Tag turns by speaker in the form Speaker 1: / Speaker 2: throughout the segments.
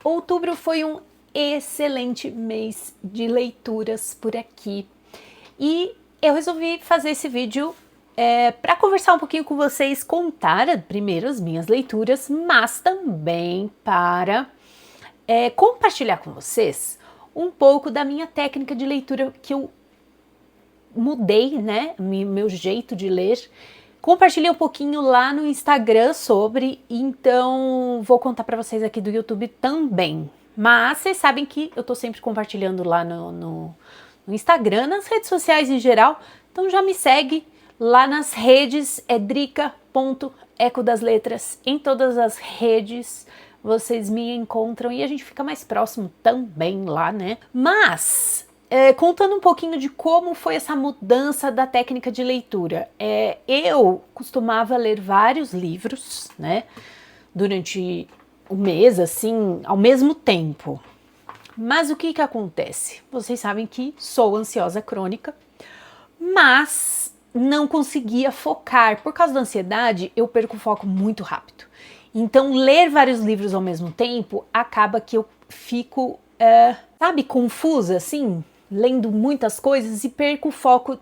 Speaker 1: Outubro foi um excelente mês de leituras por aqui e eu resolvi fazer esse vídeo para conversar um pouquinho com vocês, contar primeiro as minhas leituras, mas também para compartilhar com vocês um pouco da minha técnica de leitura que eu mudei, né? Meu jeito de ler. Compartilhei um pouquinho lá no Instagram sobre, então vou contar para vocês aqui do YouTube também. Mas vocês sabem que eu tô sempre compartilhando lá no Instagram, nas redes sociais em geral, então já me segue lá nas redes, é drica.eco das letras, em todas as redes vocês me encontram e a gente fica mais próximo também lá, né? Mas contando um pouquinho de como foi essa mudança da técnica de leitura. Eu costumava ler vários livros, né, durante o mês, assim, ao mesmo tempo. Mas o que que acontece? Vocês sabem que sou ansiosa crônica, mas não conseguia focar. Por causa da ansiedade, eu perco o foco muito rápido. Então, ler vários livros ao mesmo tempo acaba que eu fico, sabe, confusa, assim, lendo muitas coisas e perco o foco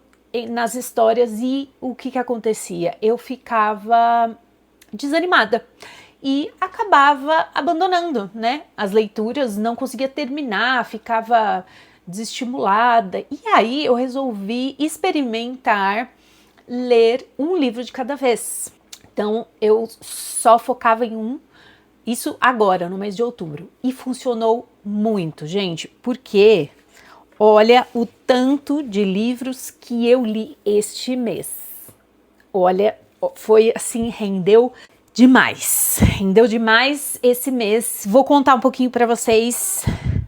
Speaker 1: nas histórias. E o que que acontecia? Eu ficava desanimada e acabava abandonando, né, as leituras, não conseguia terminar, ficava desestimulada. E aí eu resolvi experimentar ler um livro de cada vez. Então eu só focava em um, isso agora, no mês de outubro. E funcionou muito, gente, porque olha o tanto de livros que eu li este mês. Olha, foi assim, rendeu demais esse mês. Vou contar um pouquinho para vocês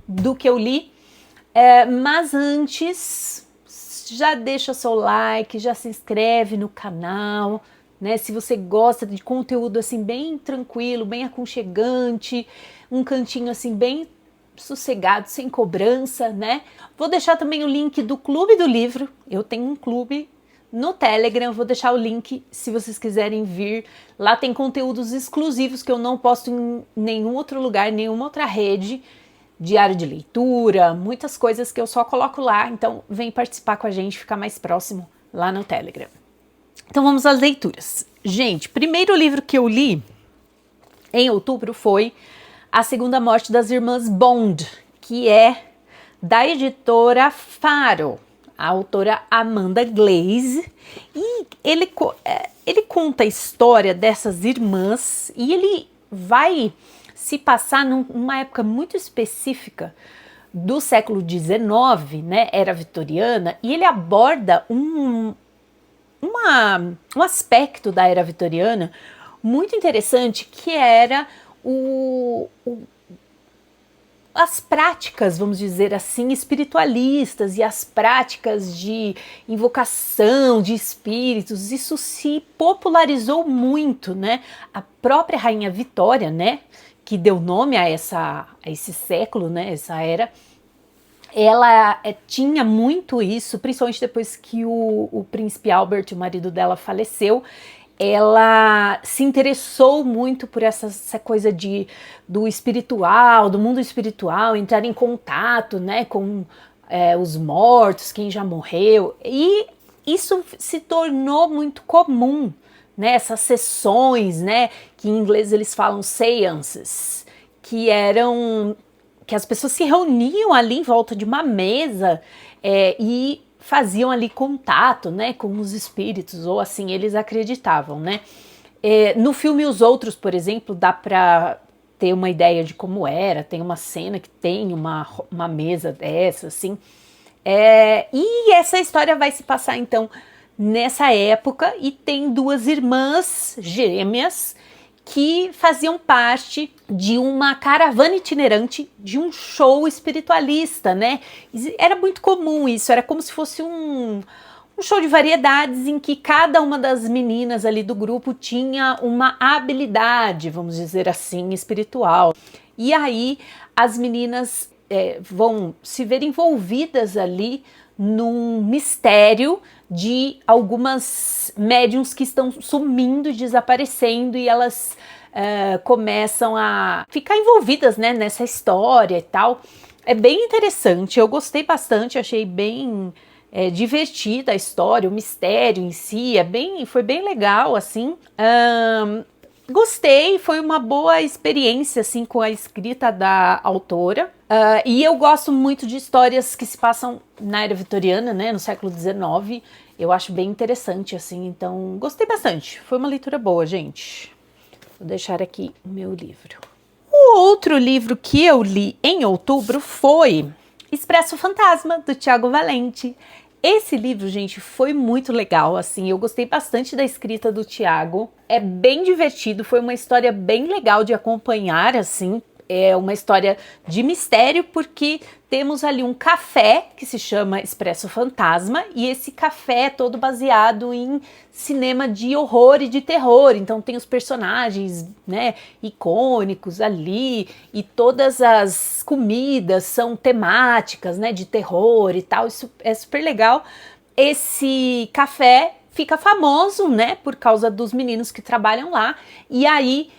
Speaker 1: do que eu li, mas antes, já deixa seu like, já se inscreve no canal, né? Se você gosta de conteúdo assim bem tranquilo, bem aconchegante, um cantinho assim bem sossegado, sem cobrança, né? Vou deixar também o link do Clube do Livro. Eu tenho um clube no Telegram, vou deixar o link se vocês quiserem vir. Lá tem conteúdos exclusivos que eu não posto em nenhum outro lugar, nenhuma outra rede. Diário de leitura, muitas coisas que eu só coloco lá. Então vem participar com a gente, ficar mais próximo lá no Telegram. Então vamos às leituras. Gente, primeiro livro que eu li em outubro foi A Segunda Morte das Irmãs Bond, que é da editora Faro, a autora Amanda Glaze, e ele conta a história dessas irmãs e ele vai se passar numa época muito específica do século XIX, né, era vitoriana, e ele aborda um aspecto da era vitoriana muito interessante, que era as práticas, vamos dizer assim, espiritualistas e as práticas de invocação de espíritos. Isso se popularizou muito, né? A própria Rainha Vitória, né, que deu nome a esse século, né, essa era, ela tinha muito isso, principalmente depois que o príncipe Albert, o marido dela, faleceu. Ela se interessou muito por essa coisa do espiritual, do mundo espiritual, entrar em contato, né, com os mortos, quem já morreu, e isso se tornou muito comum, né, essas sessões, né, que em inglês eles falam seances, que as pessoas se reuniam ali em volta de uma mesa e faziam ali contato, né, com os espíritos, ou assim eles acreditavam, né. No filme Os Outros, por exemplo, dá para ter uma ideia de como era. Tem uma cena que tem uma mesa dessa, assim, e essa história vai se passar então nessa época, e tem duas irmãs gêmeas que faziam parte de uma caravana itinerante de um show espiritualista, né? Era muito comum isso, era como se fosse um show de variedades em que cada uma das meninas ali do grupo tinha uma habilidade, vamos dizer assim, espiritual. E aí as meninas vão se ver envolvidas ali num mistério de algumas médiums que estão sumindo e desaparecendo, e elas começam a ficar envolvidas, né, nessa história e tal. É bem interessante, eu gostei bastante, achei bem divertida a história, o mistério em si, foi bem legal, assim. Gostei, foi uma boa experiência, assim, com a escrita da autora. E eu gosto muito de histórias que se passam na era vitoriana, né, no século XIX. Eu acho bem interessante, assim, então gostei bastante. Foi uma leitura boa, gente. Vou deixar aqui o meu livro. O outro livro que eu li em outubro foi Expresso Fantasma, do Tiago Valente. Esse livro, gente, foi muito legal, assim, eu gostei bastante da escrita do Tiago. É bem divertido, foi uma história bem legal de acompanhar, assim. É uma história de mistério, porque temos ali um café que se chama Expresso Fantasma, e esse café é todo baseado em cinema de horror e de terror. Então tem os personagens, né, icônicos ali, e todas as comidas são temáticas, né, de terror e tal. Isso é super legal. Esse café fica famoso, né, por causa dos meninos que trabalham lá, e aí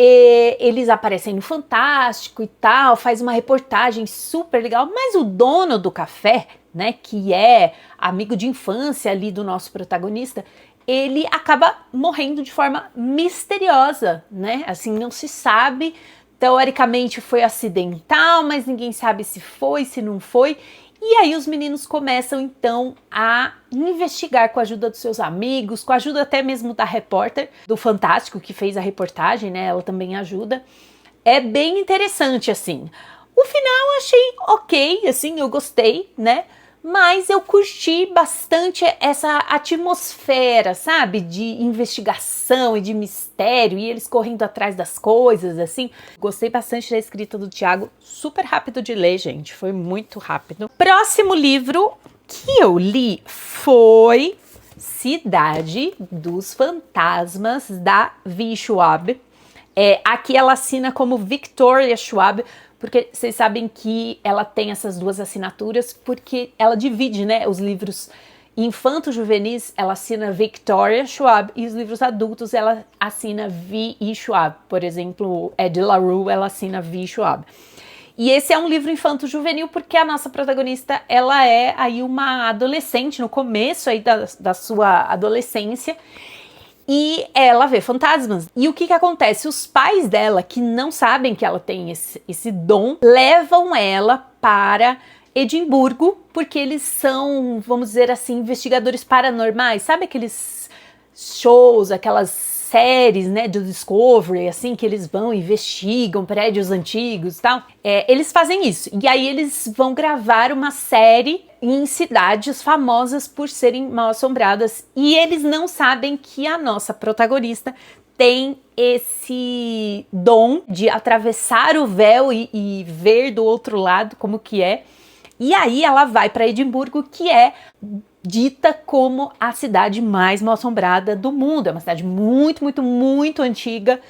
Speaker 1: eles aparecem no Fantástico e tal, faz uma reportagem super legal, mas o dono do café, né, que é amigo de infância ali do nosso protagonista, ele acaba morrendo de forma misteriosa, né, assim, não se sabe, teoricamente foi acidental, mas ninguém sabe se foi, se não foi. E aí os meninos começam então a investigar com a ajuda dos seus amigos, com a ajuda até mesmo da repórter do Fantástico que fez a reportagem, né? Ela também ajuda. É bem interessante, assim. O final eu achei ok, assim, eu gostei, né? Mas eu curti bastante essa atmosfera, sabe? De investigação e de mistério, e eles correndo atrás das coisas, assim. Gostei bastante da escrita do Tiago, super rápido de ler, gente, foi muito rápido. Próximo livro que eu li foi Cidade dos Fantasmas, da Vi Schwab. Aqui ela assina como Victoria Schwab, porque vocês sabem que ela tem essas duas assinaturas, porque ela divide, né, os livros infanto-juvenis, ela assina Victoria Schwab, e os livros adultos ela assina V. E. Schwab. Por exemplo, Ed LaRue, ela assina V. Schwab. E esse é um livro infanto-juvenil porque a nossa protagonista, ela é aí uma adolescente, no começo aí da sua adolescência, e ela vê fantasmas. E o que acontece? Os pais dela, que não sabem que ela tem esse dom, levam ela para Edimburgo, porque eles são, vamos dizer assim, investigadores paranormais. Sabe aqueles shows, aquelas séries, né, do Discovery, assim, que eles vão, investigam prédios antigos e tal? Eles fazem isso. E aí eles vão gravar uma série em cidades famosas por serem mal assombradas, e eles não sabem que a nossa protagonista tem esse dom de atravessar o véu e ver do outro lado como que é. E aí ela vai para Edimburgo, que é dita como a cidade mais mal assombrada do mundo. É uma cidade muito, muito, muito antiga,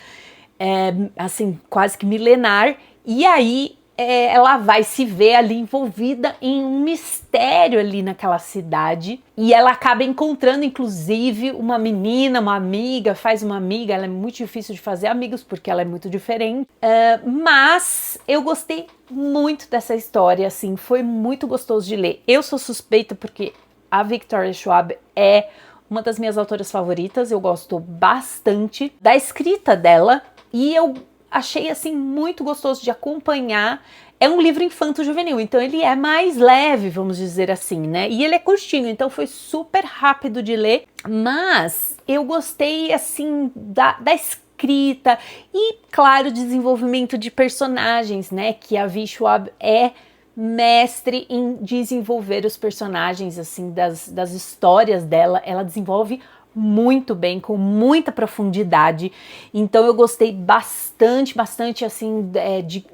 Speaker 1: assim, quase que milenar. E aí ela vai se ver ali envolvida em um mistério ali naquela cidade, e ela acaba encontrando inclusive uma menina, uma amiga, faz uma amiga. Ela é muito difícil de fazer amigos porque ela é muito diferente, mas eu gostei muito dessa história, assim, foi muito gostoso de ler. Eu sou suspeita porque a Victoria Schwab é uma das minhas autoras favoritas, eu gosto bastante da escrita dela, e eu achei, assim, muito gostoso de acompanhar. É um livro infanto-juvenil, então ele é mais leve, vamos dizer assim, né? E ele é curtinho, então foi super rápido de ler, mas eu gostei, assim, da escrita e, claro, desenvolvimento de personagens, né? Que a Vi Schwab é mestre em desenvolver os personagens, assim, das histórias dela. Ela desenvolve muito bem, com muita profundidade. Então eu gostei bastante, assim, de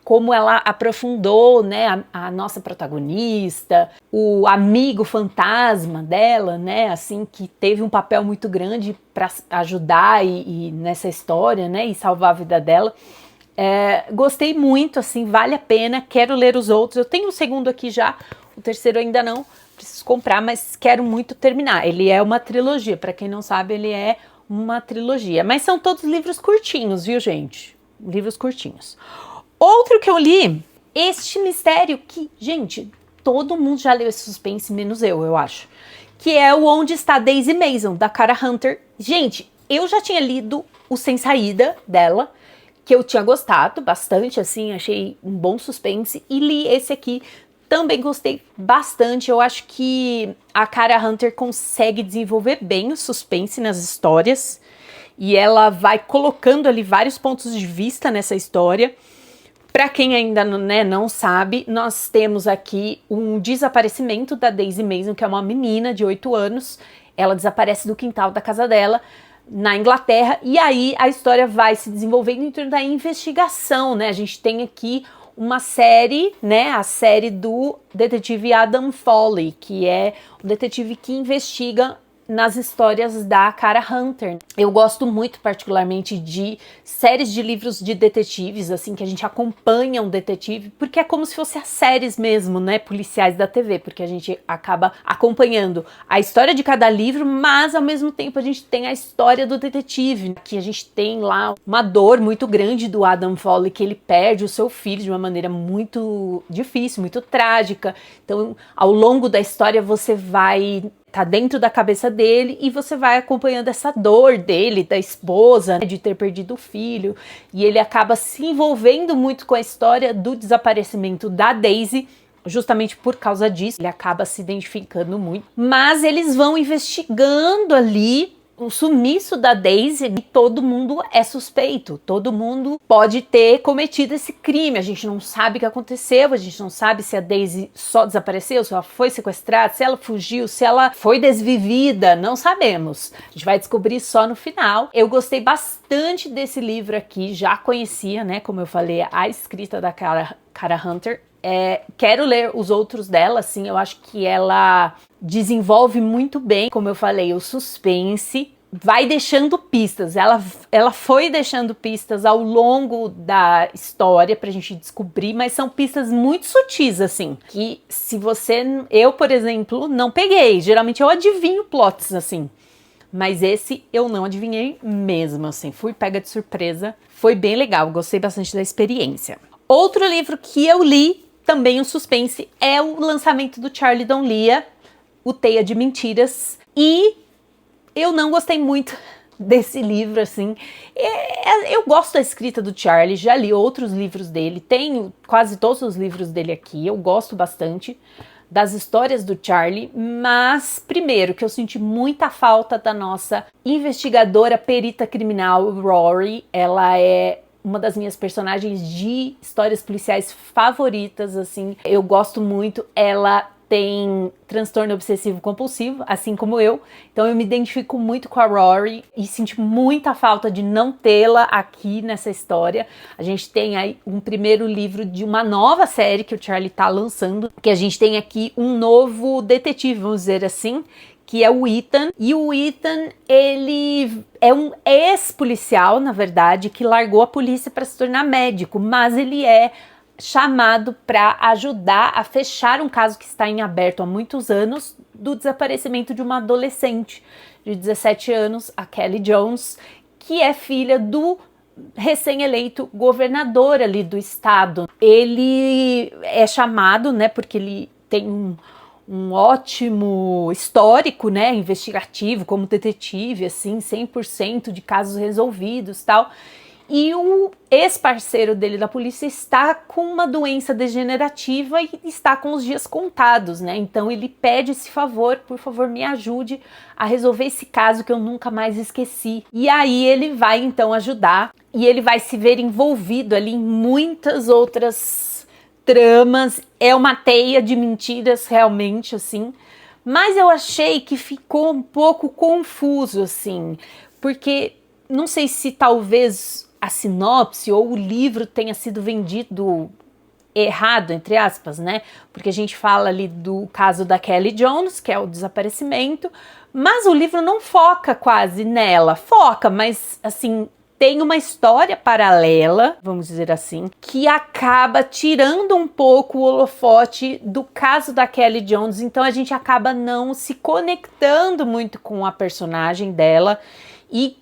Speaker 1: como ela aprofundou, né, a nossa protagonista, o amigo fantasma dela, né, assim, que teve um papel muito grande para ajudar e nessa história, né, e salvar a vida dela. Gostei muito, assim, vale a pena, quero ler os outros. Eu tenho o segundo aqui já, o terceiro ainda não, preciso comprar, mas quero muito terminar. Ele é uma trilogia, para quem não sabe, ele é uma trilogia. Mas são todos livros curtinhos, viu, gente? Livros curtinhos. Outro que eu li, este mistério que, gente, todo mundo já leu esse suspense, menos eu acho. Que é o Onde Está Daisy Mason, da Cara Hunter. Gente, eu já tinha lido o Sem Saída dela, que eu tinha gostado bastante, assim, achei um bom suspense. E li esse aqui, também gostei bastante. Eu acho que a Cara Hunter consegue desenvolver bem o suspense nas histórias. E ela vai colocando ali vários pontos de vista nessa história. Para quem ainda não sabe, nós temos aqui um desaparecimento da Daisy Mason, que é uma menina de 8 anos. Ela desaparece do quintal da casa dela, na Inglaterra, e aí a história vai se desenvolvendo em torno da investigação, né? A gente tem aqui uma série, né? A série do detetive Adam Foley, que é o detetive que investiga nas histórias da Cara Hunter. Eu gosto muito, particularmente, de séries de livros de detetives, assim, que a gente acompanha um detetive, porque é como se fosse as séries mesmo, né, policiais da TV, porque a gente acaba acompanhando a história de cada livro, mas ao mesmo tempo a gente tem a história do detetive, que a gente tem lá uma dor muito grande do Adam Foley, que ele perde o seu filho de uma maneira muito difícil, muito trágica. Então, ao longo da história você vai tá dentro da cabeça dele e você vai acompanhando essa dor dele, da esposa, né, de ter perdido o filho, e ele acaba se envolvendo muito com a história do desaparecimento da Daisy, justamente por causa disso, ele acaba se identificando muito, mas eles vão investigando ali o sumiço da Daisy e todo mundo é suspeito, todo mundo pode ter cometido esse crime, a gente não sabe o que aconteceu, a gente não sabe se a Daisy só desapareceu, se ela foi sequestrada, se ela fugiu, se ela foi desvivida, não sabemos. A gente vai descobrir só no final. Eu gostei bastante desse livro aqui, já conhecia, né, como eu falei, a escrita da Cara Hunter. Quero ler os outros dela, assim, eu acho que ela desenvolve muito bem, como eu falei, o suspense, vai deixando pistas, ela foi deixando pistas ao longo da história pra gente descobrir, mas são pistas muito sutis, assim, que se eu, por exemplo, não peguei, geralmente eu adivinho plots, assim, mas esse eu não adivinhei mesmo, assim, fui pega de surpresa, foi bem legal, gostei bastante da experiência. Outro livro que eu li, também um suspense, é o lançamento do Charlie Donlia, O Teia de Mentiras, e eu não gostei muito desse livro, assim. Eu gosto da escrita do Charlie, já li outros livros dele, tenho quase todos os livros dele aqui, eu gosto bastante das histórias do Charlie, mas primeiro que eu senti muita falta da nossa investigadora perita criminal Rory, ela é uma das minhas personagens de histórias policiais favoritas, assim, eu gosto muito, ela tem transtorno obsessivo compulsivo, assim como eu, então eu me identifico muito com a Rory e senti muita falta de não tê-la aqui nessa história. A gente tem aí um primeiro livro de uma nova série que o Charlie tá lançando, que a gente tem aqui um novo detetive, vamos dizer assim, que é o Ethan, e o Ethan, ele é um ex-policial, na verdade, que largou a polícia para se tornar médico, mas ele é chamado para ajudar a fechar um caso que está em aberto há muitos anos, do desaparecimento de uma adolescente de 17 anos, a Kelly Jones, que é filha do recém-eleito governador ali do estado. Ele é chamado, né, porque ele tem um ótimo histórico, né, investigativo, como detetive, assim, 100% de casos resolvidos, tal. E o ex-parceiro dele da polícia está com uma doença degenerativa e está com os dias contados, né? Então ele pede esse favor, por favor, me ajude a resolver esse caso que eu nunca mais esqueci. E aí ele vai então ajudar e ele vai se ver envolvido ali em muitas outras tramas. É uma teia de mentiras realmente, assim. Mas eu achei que ficou um pouco confuso, assim, porque não sei se talvez a sinopse ou o livro tenha sido vendido errado, entre aspas, né? Porque a gente fala ali do caso da Kelly Jones, que é o desaparecimento, mas o livro não foca quase nela. Foca, mas assim, tem uma história paralela, vamos dizer assim, que acaba tirando um pouco o holofote do caso da Kelly Jones, então a gente acaba não se conectando muito com a personagem dela. e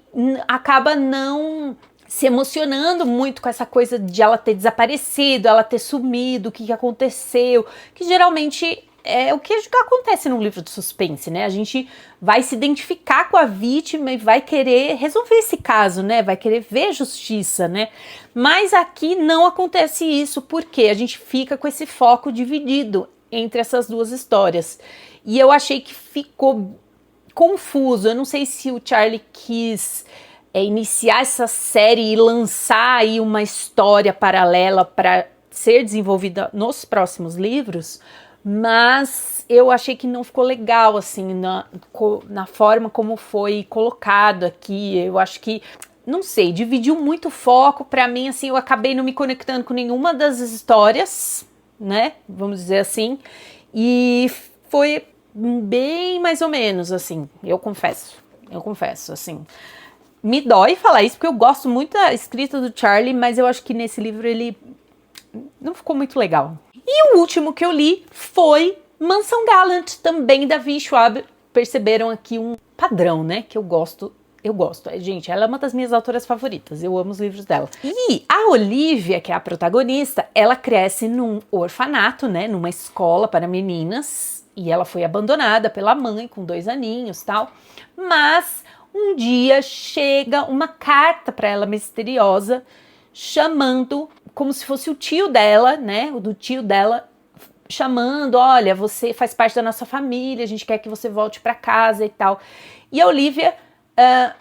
Speaker 1: acaba não se emocionando muito com essa coisa de ela ter desaparecido, ela ter sumido, o que aconteceu, que geralmente é o que acontece num livro de suspense, né? A gente vai se identificar com a vítima e vai querer resolver esse caso, né? Vai querer ver justiça, né? Mas aqui não acontece isso, porque a gente fica com esse foco dividido entre essas duas histórias. E eu achei que ficou confuso. Eu não sei se o Charlie quis iniciar essa série e lançar aí uma história paralela para ser desenvolvida nos próximos livros, mas eu achei que não ficou legal, assim, na forma como foi colocado aqui. Eu acho que, não sei, dividiu muito o foco. Para mim, assim, eu acabei não me conectando com nenhuma das histórias, né, vamos dizer assim, e foi bem mais ou menos, assim, eu confesso, assim. Me dói falar isso, porque eu gosto muito da escrita do Charlie, mas eu acho que nesse livro ele não ficou muito legal. E o último que eu li foi Mansão Gallant, também da Vi Schwab. Perceberam aqui um padrão, né, que eu gosto. Gente, ela é uma das minhas autoras favoritas, eu amo os livros dela. E a Olivia, que é a protagonista, ela cresce num orfanato, né, numa escola para meninas, e ela foi abandonada pela mãe com 2 aninhos e tal, mas um dia chega uma carta para ela misteriosa, chamando, como se fosse o tio dela, né, o do tio dela, chamando, olha, você faz parte da nossa família, a gente quer que você volte para casa e tal. E a Olivia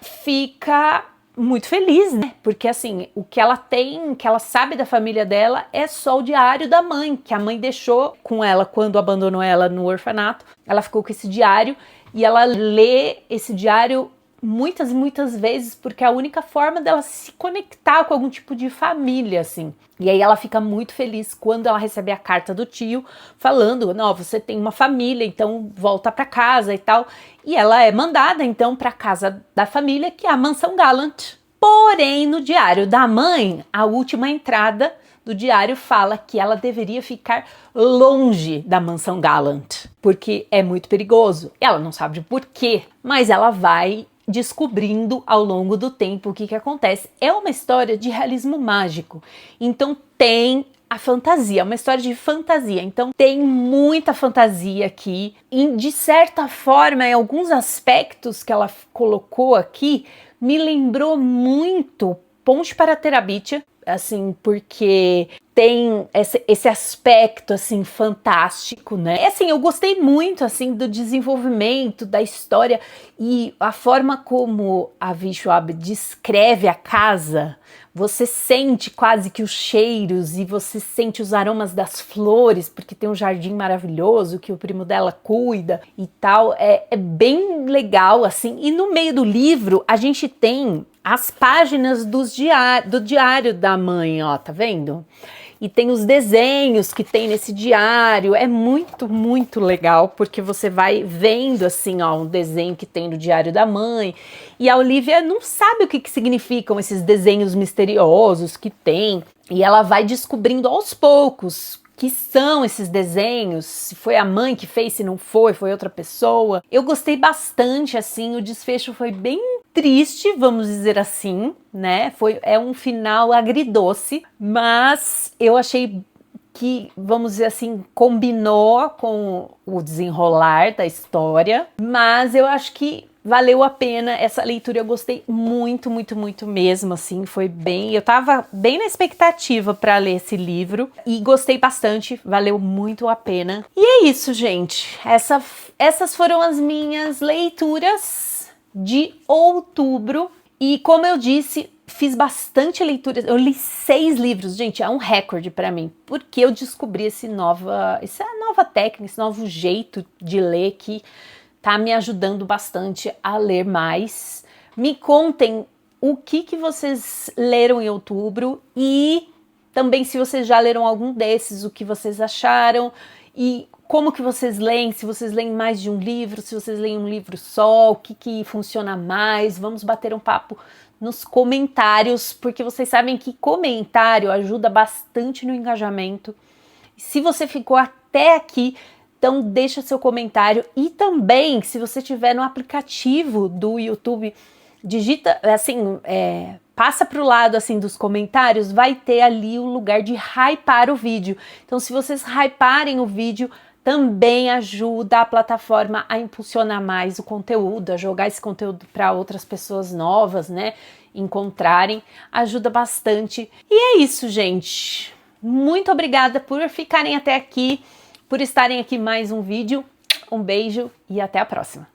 Speaker 1: fica muito feliz, né? Porque assim, o que ela tem, que ela sabe da família dela é só o diário da mãe, que a mãe deixou com ela quando abandonou ela no orfanato. Ela ficou com esse diário e ela lê esse diário muitas e muitas vezes, porque é a única forma dela se conectar com algum tipo de família, assim. E aí ela fica muito feliz quando ela recebe a carta do tio falando, não, você tem uma família, então volta para casa e tal. E ela é mandada então para casa da família, que é a Mansão Gallant. Porém, no diário da mãe, a última entrada do diário fala que ela deveria ficar longe da Mansão Gallant, porque é muito perigoso. Ela não sabe por quê, mas ela vai descobrindo ao longo do tempo o que acontece. É uma história de realismo mágico, então tem a fantasia, uma história de fantasia, então tem muita fantasia aqui, e de certa forma, em alguns aspectos que ela colocou aqui, me lembrou muito Ponte para Terabithia, assim, porque tem esse aspecto, assim, fantástico, né? É assim, eu gostei muito, assim, do desenvolvimento da história e a forma como a Vi Schwab descreve a casa. Você sente quase que os cheiros e você sente os aromas das flores, porque tem um jardim maravilhoso que o primo dela cuida e tal. É bem legal, assim. E no meio do livro, a gente tem as páginas do diário da mãe, ó, tá vendo? E tem os desenhos que tem nesse diário, é muito, muito legal, porque você vai vendo, assim, ó, um desenho que tem no diário da mãe, e a Olivia não sabe o que significam esses desenhos misteriosos que tem, e ela vai descobrindo aos poucos que são esses desenhos, se foi a mãe que fez, se não foi outra pessoa. Eu gostei bastante, assim, o desfecho foi bem triste, vamos dizer assim, né? É um final agridoce, mas eu achei que, vamos dizer assim, combinou com o desenrolar da história, mas eu acho que valeu a pena essa leitura, eu gostei muito, muito, muito mesmo, assim, foi bem, eu tava bem na expectativa para ler esse livro e gostei bastante, valeu muito a pena. E é isso, gente, essas foram as minhas leituras de outubro e, como eu disse, fiz bastante leitura, eu li 6 livros, gente, é um recorde para mim, porque eu descobri essa nova técnica, esse novo jeito de ler que tá me ajudando bastante a ler mais. Me contem o que vocês leram em outubro e também se vocês já leram algum desses, o que vocês acharam e como que vocês leem, se vocês leem mais de um livro, se vocês leem um livro só, o que funciona mais. Vamos bater um papo nos comentários, porque vocês sabem que comentário ajuda bastante no engajamento. Se você ficou até aqui, então deixa seu comentário e também, se você estiver no aplicativo do YouTube, digita, assim, passa para o lado assim dos comentários, vai ter ali o lugar de hypar o vídeo. Então, se vocês hyparem o vídeo, também ajuda a plataforma a impulsionar mais o conteúdo, a jogar esse conteúdo para outras pessoas novas, né, encontrarem, ajuda bastante. E é isso, gente. Muito obrigada por ficarem até aqui, por estarem aqui mais um vídeo. Um beijo e até a próxima.